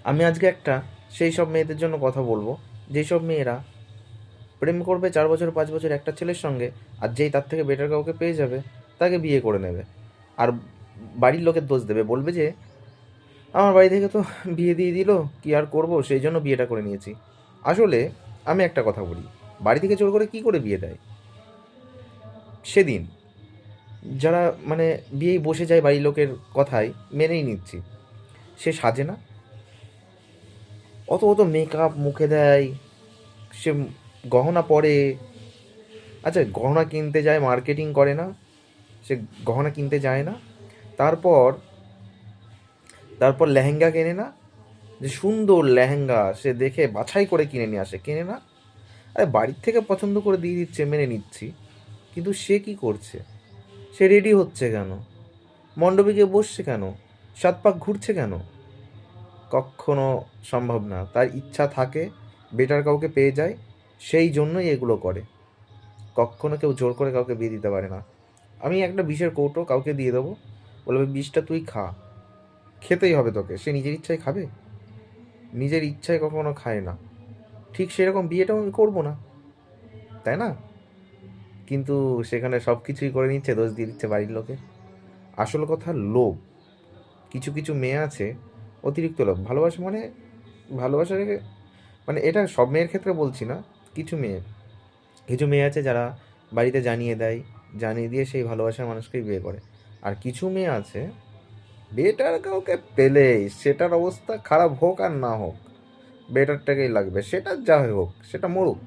আমি আজকে একটা সেই সব মেয়েদের জন্য কথা বলবো, যেই সব মেয়েরা প্রেম করবে 4 বছর 5 বছর একটা ছেলের সঙ্গে, আর যেই তার থেকে বেটার কাউকে পেয়ে যাবে তাকে বিয়ে করে নেবে। আর বাড়ির লোকের দোষ দেবে, বলবে যে আমার বাড়ি থেকে তো বিয়ে দিয়ে দিল, কি আর করব, সেই জন্য বিয়েটা করে নিয়েছি। আসলে আমি একটা কথা বলি, বাড়ি থেকে জোর করে কি করে বিয়ে দেয়? সেদিন যারা মানে বিয়েই বসে যায় বাড়ির লোকের কথায়, মেনেই নিচ্ছি, সে সাজে না, অত অত মেকআপ মুখে দেয়, সে গহনা পরে, আচ্ছা গহনা কিনতে যায়, মার্কেটিং করে না, সে গহনা কিনতে যায় না, তারপর তারপর লেহেঙ্গা কেনে না, যে সুন্দর লেহেঙ্গা সে দেখে বাছাই করে কিনে নিয়ে আসে, কেনে না। আরে বাড়ির থেকে পছন্দ করে দিয়ে দিচ্ছে, মেনে নিচ্ছি, কিন্তু সে কি করছে? সে রেডি হচ্ছে কেন? মণ্ডপে গিয়ে বসছে কেন? 7 পাক ঘুরছে কেন? কক্ষনো সম্ভব না। তার ইচ্ছা থাকে, বেটার কাউকে পেয়ে যায়, সেই জন্যই এগুলো করে। কক্ষনো কেউ জোর করে কাউকে বিয়ে দিতে পারে না। আমি একটা বিষের কৌটো কাউকে দিয়ে দেবো, বলবে বিষটা তুই খা, খেতেই হবে তোকে। সে নিজের ইচ্ছায় খাবে? নিজের ইচ্ছায় কখনো খায় না। ঠিক সেরকম বিয়েটাও আমি করবো না, তাই না? কিন্তু সেখানে সব কিছুই করে নিচ্ছে, দোষ দিয়ে দিচ্ছে বাড়ির লোকে। আসল কথা লোভ। কিছু কিছু মেয়ে আছে, অতিরিক্ত লোভ। ভালোবাসা মানে, ভালোবাসাকে মানে এটা সব মেয়ের ক্ষেত্রে বলছি না, কিছু মেয়ে, কিছু মেয়ে আছে যারা বাড়িতে জানিয়ে দেয়, জানিয়ে দিয়ে সেই ভালোবাসার মানুষকেই বিয়ে করে। আর কিছু মেয়ে আছে, বেটার কাউকে পেলেই সেটার অবস্থা খারাপ হোক আর না হোক, বেটারটাকেই লাগবে, সেটা যা হোক, সেটা মরুক।